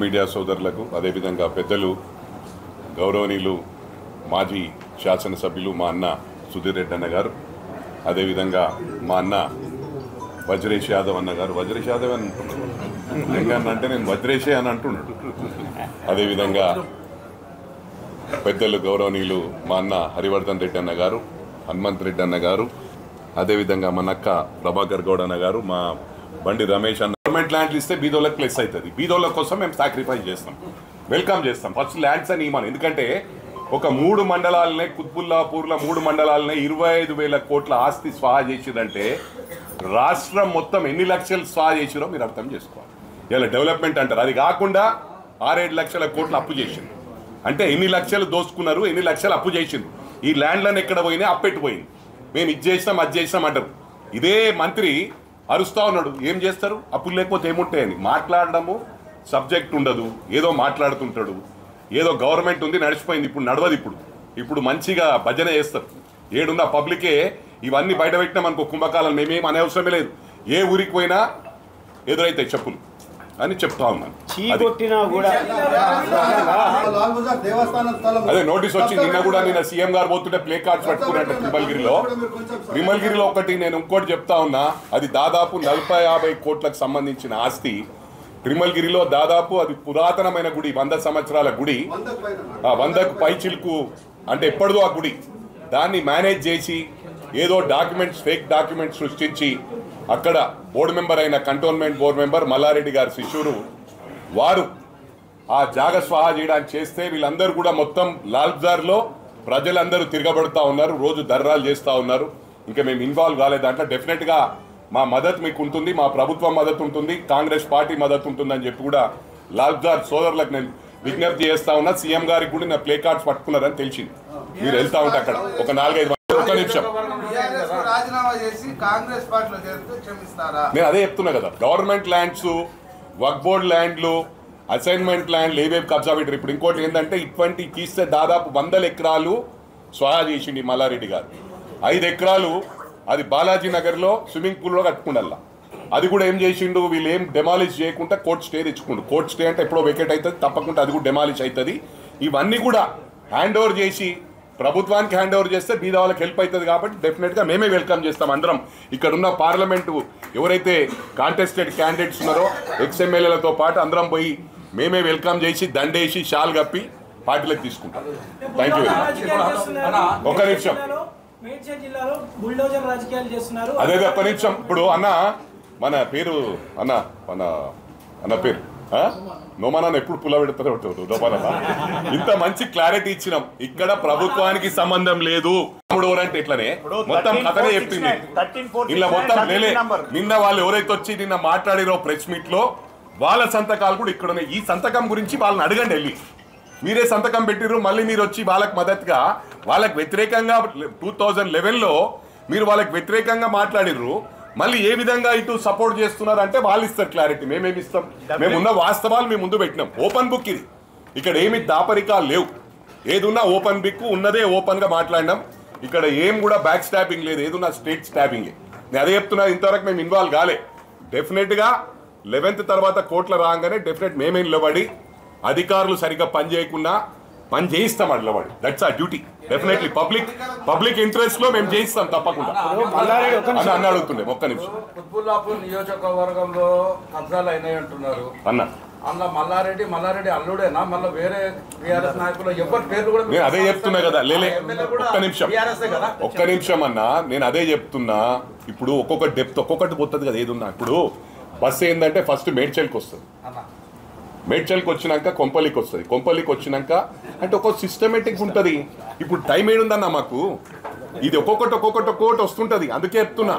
Media సోదరులకు అదేవిధంగా పెద్దలు గౌరవనీయులు మాజీ శాసనసభ్యులు మా అన్న సుధీర్ రెడ్డి అన్న గారు, అదేవిధంగా మా అన్న వజ్రేష్ యాదవ్ అన్న గారు, వజ్రేష్ యాదవ్ అని అంటున్నాడు అంటే నేను వజ్రేషే అని అంటున్నాడు. అదేవిధంగా పెద్దలు గౌరవనీయులు మా అన్న హరివర్ధన్ రెడ్డి అన్న గారు, హనుమంత్ రెడ్డి అన్న గారు, అదేవిధంగా మా నక్క ప్రభాకర్ గౌడ్ అన్న గారు, మా బండి రమేష్ అన్న. గవర్నమెంట్ ల్యాండ్లు ఇస్తే బీదోళ్ళకి ప్లస్ అవుతుంది. బీదోళ్ళ కోసం మేము సాక్రిఫైస్ చేస్తాం, వెల్కమ్ చేస్తాం. ఫస్ట్ ల్యాండ్స్ అని ఇవ్వను, ఎందుకంటే ఒక 3 మండలాలనే కుత్బుల్లాపూర్లో 3 మండలాలనే 25,000 కోట్ల ఆస్తి స్వాహా చేసిరంటే రాష్ట్రం మొత్తం ఎన్ని లక్షలు స్వాహా చేసిరో మీరు అర్థం చేసుకోవాలి. ఇలా డెవలప్మెంట్ అంటారు. అది కాకుండా 6-7 లక్షల కోట్లు అప్పు చేసింది అంటే ఎన్ని లక్షలు దోసుకున్నారు, ఎన్ని లక్షలు అప్పు చేసింది. ఈ ల్యాండ్లను ఎక్కడ పోయినా అప్పెట్టిపోయింది. మేము ఇది చేసినాం అది చేసినాం అంటారు. ఇదే మంత్రి అరుస్తా ఉన్నాడు, ఏం చేస్తారు అప్పులు లేకపోతే ఏముంటాయని. మాట్లాడడము సబ్జెక్ట్ ఉండదు, ఏదో మాట్లాడుతుంటాడు. ఏదో గవర్నమెంట్ ఉంది నడిచిపోయింది, ఇప్పుడు నడవదు. ఇప్పుడు మంచిగా భజన చేస్తారు. ఏడున్న పబ్లికే ఇవన్నీ బయట పెట్టినాం అనుకో కుంభకాలం మేమేం అనే అవసరమే లేదు. ఏ ఊరికి పోయినా ఎదురైతే చెప్పులు అని చెప్తా ఉన్నాను. అదే నోటీస్ వచ్చింది నిన్న కూడా. నిన్న సీఎం గారు పోతుంటే ప్లే కార్డ్స్ పట్టుకున్నట్టు త్రిమల్గిరిలో ఒకటి. నేను ఇంకోటి చెప్తా ఉన్నా, అది దాదాపు 40-50 కోట్లకు సంబంధించిన ఆస్తి. త్రిమల్గిరిలో దాదాపు అది పురాతనమైన గుడి, 100 సంవత్సరాల గుడి, 100కు పై చిలుకు అంటే ఎప్పటిదో ఆ గుడి. దాన్ని మేనేజ్ చేసి ఏదో డాక్యుమెంట్స్, ఫేక్ డాక్యుమెంట్స్ సృష్టించి అక్కడ బోర్డు మెంబర్ అయిన కంటోన్మెంట్ బోర్డు మెంబర్ మల్లారెడ్డి గారి శిష్యుడు వారు ఆ జాగ స్వాహా చేయడానికి చేస్తే వీళ్ళందరూ కూడా మొత్తం లాల్ బజార్లో ప్రజలందరూ తిరగబడుతూ ఉన్నారు, రోజు ధర్నాలు చేస్తూ ఉన్నారు. ఇంకా మేము ఇన్వాల్వ్ కాలేదు దాంట్లో. డెఫినెట్గా మా మద్దతు మీకు ఉంటుంది, మా ప్రభుత్వం మద్దతు ఉంటుంది, కాంగ్రెస్ పార్టీ మద్దతు ఉంటుందని చెప్పి కూడా లాల్ బజార్ సోదరులకు నేను విజ్ఞప్తి చేస్తా ఉన్నా. సీఎం గారికి కూడా నా ప్లే కార్డ్స్ పట్టుకున్నారని తెలిసింది. మీరు వెళ్తా ఉంటే అక్కడ ఒక 4-5 ఒక్క నిమిషం నేను అదే చెప్తున్నా కదా. గవర్నమెంట్ ల్యాండ్స్, వక్ఫ్ బోర్డ్ ల్యాండ్లు, అసైన్మెంట్ ల్యాండ్లు ఏవేవి కబ్జా పెట్టారు. ఇప్పుడు ఇంకోటి ఏంటంటే ఇటువంటి తీస్తే దాదాపు 100 ఎకరాలు స్వాహా చేసింది మల్లారెడ్డి గారు. 5 ఎకరాలు అది బాలాజీ నగర్లో స్విమ్మింగ్ పూల్లో కట్టుకుండల్లా. అది కూడా ఏం చేసిండు, వీళ్ళు ఏం డెమాలిష్ చేయకుండా కోర్ట్ స్టే తెచ్చుకుండు. కోర్ట్ స్టే అంటే ఎప్పుడో వెకేట్ అవుతుంది, తప్పకుండా అది కూడా డెమాలిష్ అవుతుంది. ఇవన్నీ కూడా హ్యాండ్ ఓవర్ చేసి ప్రభుత్వానికి హ్యాండ్ ఓవర్ చేస్తే బీద వాళ్ళకి హెల్ప్ అవుతుంది. కాబట్టి డెఫినెట్గా మేమే వెల్కమ్ చేస్తాం. అందరం ఇక్కడ ఉన్న పార్లమెంటు ఎవరైతే కాంటెస్టెడ్ క్యాండిడేట్స్ ఉన్నారో ఎక్స్ఎమ్మెల్యేలతో పాటు అందరం పోయి మేమే వెల్కమ్ చేసి దండేసి షాల్ కప్పి పార్టీలకు తీసుకుంటాం. Thank you very much. ఒక నిమిషం అదే ఒక్క నిమిషం. ఇప్పుడు అన్న మన పేరు అన్న పేరు నోమానా ఎప్పుడు పుల్ల పెడతారు నోమానా. ఇంత మంచి క్లారిటీ ఇచ్చినాం. ఇక్కడ ప్రభుత్వానికి సంబంధం లేదు అంటే ఇట్లనే మొత్తం కథనే చెప్పింది. ఇలా మొత్తం నిన్న వాళ్ళు ఎవరైతే వచ్చి నిన్న మాట్లాడిరో ప్రెస్ మీట్ లో వాళ్ళ సంతకాలు కూడా ఇక్కడ ఉన్నాయి. ఈ సంతకం గురించి వాళ్ళని అడగండి వెళ్ళి. మీరే సంతకం పెట్టిర్రు, మళ్ళీ మీరు వచ్చి వాళ్ళకి మద్దతుగా వాళ్ళకి వ్యతిరేకంగా 2011లో మీరు వాళ్ళకి వ్యతిరేకంగా మాట్లాడిర్రు. మళ్ళీ ఏ విధంగా ఇటు సపోర్ట్ చేస్తున్నారు అంటే వాళ్ళు ఇస్తారు క్లారిటీ. మేమేమి ఇస్తాం, మేమున్న వాస్తవాలు మేము ముందు పెట్టినాం. ఓపెన్ బుక్ ఇది, ఇక్కడ ఏమి దాపరికాలు లేవు. ఏదున్నా ఓపెన్ బుక్ ఉన్నదే ఓపెన్గా మాట్లాడినాం. ఇక్కడ ఏం కూడా బ్యాక్ స్టాపింగ్ లేదు, ఏదున్నా స్ట్రేట్ స్టాపింగే. నేను అదే చెప్తున్నా, ఇంతవరకు మేము ఇన్వాల్వ్ కాలే. డెఫినెట్గా 11th తర్వాత కోర్టులో రాగానే డెఫినెట్ మేమే నిలబడి అధికారులు సరిగ్గా పని చేయకుండా పని చేయిస్తాం. నిలబడి దట్స్ ఆ డ్యూటీ. డెఫినెట్లీ పబ్లిక్ ఇంట్రెస్ట్ లో మేము చేయిస్తాం తప్పకుండా అని అడుగుతుండే. ఒక్క నిమిషం. కుత్బుల్లాపూర్ నియోజకవర్గంలో కబ్జాలు అయినాయి అంటున్నారు అన్న. అందులో మల్లారెడ్డి అల్లుడేనా, మళ్ళీ వేరే టీఆర్ఎస్ నాయకులు ఎవరి పేర్లు కూడా నేను అదే చెప్తున్నా కదా. ఒక్క నిమిషం అన్న, నేను అదే చెప్తున్నా. ఇప్పుడు ఒక్కొక్క డెప్త్ ఒక్కొక్కటి పోతుంది కదా. ఏదున్నా ఇప్పుడు బస్సు ఏంటంటే ఫస్ట్ మేడ్చల్కి వస్తుంది, మేడ్చల్కి వచ్చినాక కొంపల్లికి వస్తుంది, కొంపల్లికి వచ్చినాక అంటే ఒక్కొక్క సిస్టమేటిక్ ఉంటుంది. ఇప్పుడు టైం ఏడుందన్న మాకు, ఇది ఒక్కొక్కటి వస్తుంటుంది. అందుకే చెప్తున్నా,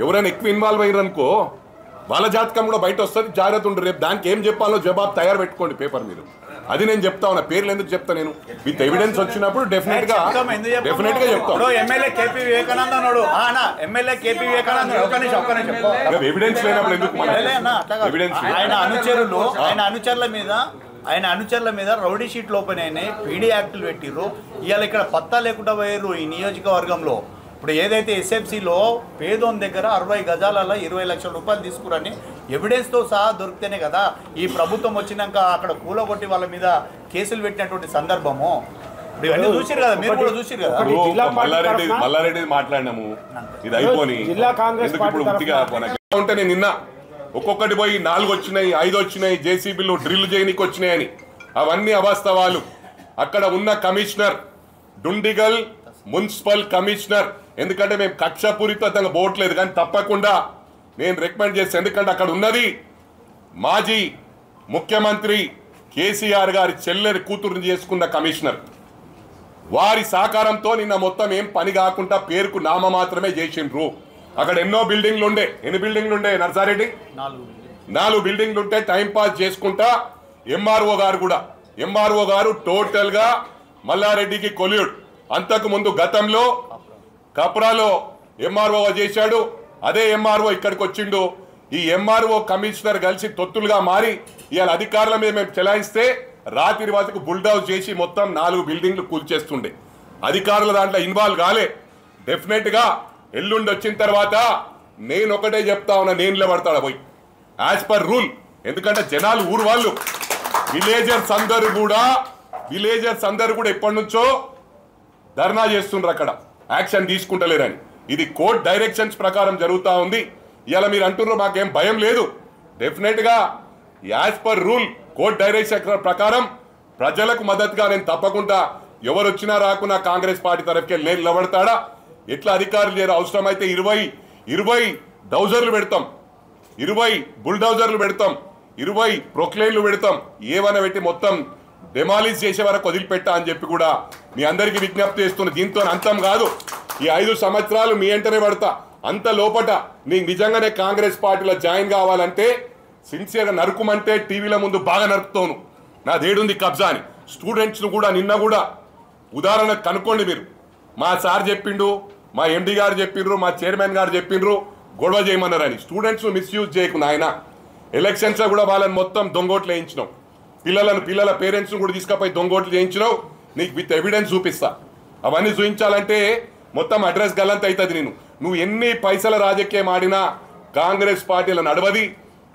ఎవరైనా ఎక్కువ ఇన్వాల్వ్ అయ్యారనుకో వాళ్ళ జాతకం కూడా బయట వస్తుంది. జాగ్రత్త ఉండు. రేపు దానికి ఏం చెప్పాలో జవాబు తయారు పెట్టుకోండి పేపర్ మీరు. అది నేను చెప్తా ఉన్నా. పేర్లు ఎందుకు చెప్తా, నేను విత్ ఎవిడెన్స్ వచ్చినప్పుడు డెఫినెట్ గా చెప్తాను. ఎమ్మెల్యే కేపీ వివేకానంద ఎవిడెన్స్ లేనప్పుడు ఎందుకు ఎవిడెన్స్? ఆయన అనుచరుల మీద రౌడీ షీట్లు ఓపెన్ అయినాయి, పీడీ యాక్టులు పెట్టిర్రు. ఇవాళ ఇక్కడ పత్తా లేకుండా పోయారు ఈ నియోజకవర్గంలో. ఇప్పుడు ఏదైతే ఎస్ఎఫ్సిలో పేదోన్ దగ్గర 60 గజాలలో 20 లక్షల రూపాయలు తీసుకురని ఎవిడెన్స్తో సహా దొరికితేనే కదా ఈ ప్రభుత్వం వచ్చినాక అక్కడ కూలగొట్టి వాళ్ళ మీద కేసులు పెట్టినటువంటి సందర్భము. ఇవన్నీ చూసిరు కదా, మీరు కూడా చూసిరు కదా. మల్లారెడ్డి మాట్లాడినాము, ఇది అయిపోయి ఇప్పుడు ఉట్టిగా ఉంటే నేను నిన్న ఒక్కొక్కటి పోయి 4 వచ్చినాయి 5 వచ్చినాయి జేసీబీలు డ్రిల్ చేయనికి వచ్చినాయని, అవన్నీ అవాస్తవాలు. అక్కడ ఉన్న కమిషనర్ డుండిగల్ మున్సిపల్ కమిషనర్, ఎందుకంటే మేము కక్షపూరితంగా పోవట్లేదు కానీ తప్పకుండా నేను రికమెండ్ చేస్తాను, ఎందుకంటే అక్కడ ఉన్నది మాజీ ముఖ్యమంత్రి కేసీఆర్ గారి చెల్లెరి కూతురుని చేసుకున్న కమిషనర్. వారి సహకారంతో నిన్న మొత్తం ఏం పని కాకుండా పేరుకు నామ మాత్రమే చేసిండ్రు. అక్కడ ఎన్నో బిల్డింగ్లు ఉండే, ఎన్ని బిల్డింగ్లు ఉండే నర్సారెడ్డి? 4 బిల్డింగ్లు ఉంటే టైం పాస్ చేసుకుంటా ఎంఆర్ఓ గారు టోటల్ గా మల్లారెడ్డికి కొల్యూడ్. అంతకు ముందు గతంలో కప్రాలో ఎంఆర్ఓ చేశాడు, అదే ఎంఆర్ఓ ఇక్కడికి వచ్చిండు. ఈ ఎంఆర్ఓ కమిషనర్ కలిసి తొత్తులుగా మారి ఇవాళ అధికారుల మీద మేము చెలాయిస్తే రాత్రి వాటికి బుల్డౌజ్ చేసి మొత్తం 4 బిల్డింగ్లు కూల్చేస్తుండే. అధికారుల దాంట్లో ఇన్వాల్వ్ కాలే. డెఫినెట్ గా ఎల్లుండి వచ్చిన తర్వాత నేను ఒకటే చెప్తా ఉన్నా, నేను నిలబడతాడా పోయి యాజ్ పర్ రూల్. ఎందుకంటే జనాలు ఊరు వాళ్ళు విలేజర్స్ అందరూ కూడా ఎప్పటి నుంచో ధర్నా చేస్తుండ్రు, అక్కడ యాక్షన్ తీసుకుంటలేరని. ఇది కోర్ట్ డైరెక్షన్స్ ప్రకారం జరుగుతూ ఉంది. ఇలా మీరు అంటున్నారు మాకేం భయం లేదు. డెఫినెట్ గా as per rule court direction ప్రకారం ప్రజలకు మద్దతుగా నేను తప్పకుండా ఎవరు వచ్చినా రాకున్నా కాంగ్రెస్ పార్టీ తరఫుకి నేను నిలబడతాడా. ఎట్లా అధికారులు చేయరు, అవసరమైతే 20 డౌజర్లు పెడతాం, 20 బుల్డౌజర్లు పెడతాం, 20 ప్రొక్లైన్లు పెడతాం, ఏమైనా పెట్టి మొత్తం డెమాలిష్ చేసే వరకు వదిలిపెట్టా అని చెప్పి కూడా మీ అందరికీ విజ్ఞప్తి చేస్తున్నా. దీంతో అంతం కాదు, ఈ 5 సంవత్సరాలు మీ వెంటనే పడతా. అంత లోపట నీకు నిజంగానే కాంగ్రెస్ పార్టీలో జాయిన్ కావాలంటే సిన్సియర్గా నరుకుమంటే టీవీల ముందు బాగా నరుకుతాను, నాదేడుంది కబ్జా అని. స్టూడెంట్స్ను కూడా నిన్న కూడా ఉదాహరణ కనుక్కోండి మీరు. మా సార్ చెప్పిండు, మా ఎండి గారు చెప్పిండ్రు, మా చైర్మన్ గారు చెప్పిండ్రు గొడవ చేయమన్నారని. స్టూడెంట్స్ను మిస్యూజ్ చేయకు నాయన. ఎలక్షన్స్లో కూడా వాళ్ళని మొత్తం దొంగోట్లు వేయించినావు, పిల్లల పేరెంట్స్ను కూడా తీసుకుపోయి దొంగోట్లు చేయించినావు. నీకు విత్ ఎవిడెన్స్ చూపిస్తా. అవన్నీ చూపించాలంటే మొత్తం అడ్రస్ గల్లంత అవుతుంది. నువ్వు ఎన్ని పైసల రాజకీయం ఆడినా కాంగ్రెస్ పార్టీలో నడవది.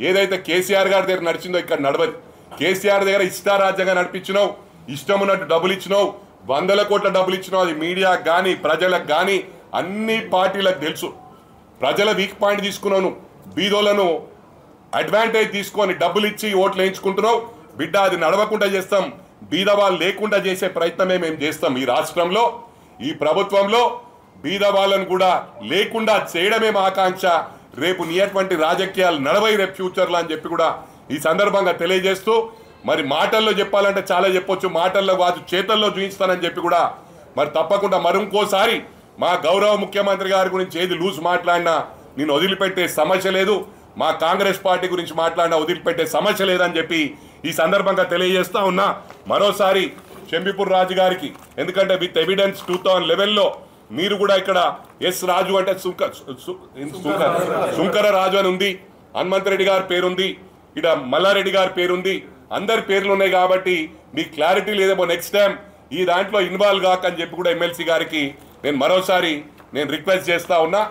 ఏదైతే కేసీఆర్ గారి దగ్గర నడిచిందో ఇక్కడ నడవది. కేసీఆర్ దగ్గర ఇష్టారాజ్యంగా నడిపించినావు, ఇష్టం ఉన్నట్టు డబ్బులు ఇచ్చినావు, 100 కోట్ల డబ్బులు ఇచ్చినావు. అది మీడియాకు కానీ ప్రజలకు కానీ అన్ని పార్టీలకు తెలుసు. ప్రజల వీక్ పాయింట్ తీసుకున్నావు, బీదోళ్లను అడ్వాంటేజ్ తీసుకొని డబ్బులు ఇచ్చి ఓట్లు వేయించుకుంటున్నావు. బిడ్డ అది నడవకుండా చేస్తాం, బీదవాళ్ళు లేకుండా చేసే ప్రయత్నమే మేము చేస్తాం. ఈ రాష్ట్రంలో ఈ ప్రభుత్వంలో బీదవాళ్ళను కూడా లేకుండా చేయడమే మా ఆకాంక్ష. రేపు నీటువంటి రాజకీయాలు నడవై రేపు ఫ్యూచర్లో అని చెప్పి కూడా ఈ సందర్భంగా తెలియజేస్తూ, మరి మాటల్లో చెప్పాలంటే చాలా చెప్పొచ్చు, మాటల్లో కాదు చేతల్లో చూపిస్తానని చెప్పి కూడా మరి తప్పకుండా మరింకోసారి మా గౌరవ ముఖ్యమంత్రి గారి గురించి ఏది లూజ్ మాట్లాడినా నేను వదిలిపెట్టే సమస్య లేదు, మా కాంగ్రెస్ పార్టీ గురించి మాట్లాడినా వదిలిపెట్టే సమస్య లేదని చెప్పి ఈ సందర్భంగా తెలియజేస్తా ఉన్నా. మరోసారి చెంబిపూర్ రాజు గారికి, ఎందుకంటే విత్ ఎవిడెన్స్ 2011లో మీరు కూడా ఇక్కడ ఎస్ రాజు అంటే శుంకర రాజు అని ఉంది, హనుమంత్ రెడ్డి గారి పేరుంది, ఇక్కడ మల్లారెడ్డి గారి పేరుంది, అందరి పేర్లు ఉన్నాయి. కాబట్టి మీకు క్లారిటీ లేదేమో, నెక్స్ట్ టైం ఈ దాంట్లో ఇన్వాల్వ్ కాకని చెప్పి కూడా ఎమ్మెల్సీ గారికి నేను మరోసారి రిక్వెస్ట్ చేస్తా ఉన్నా.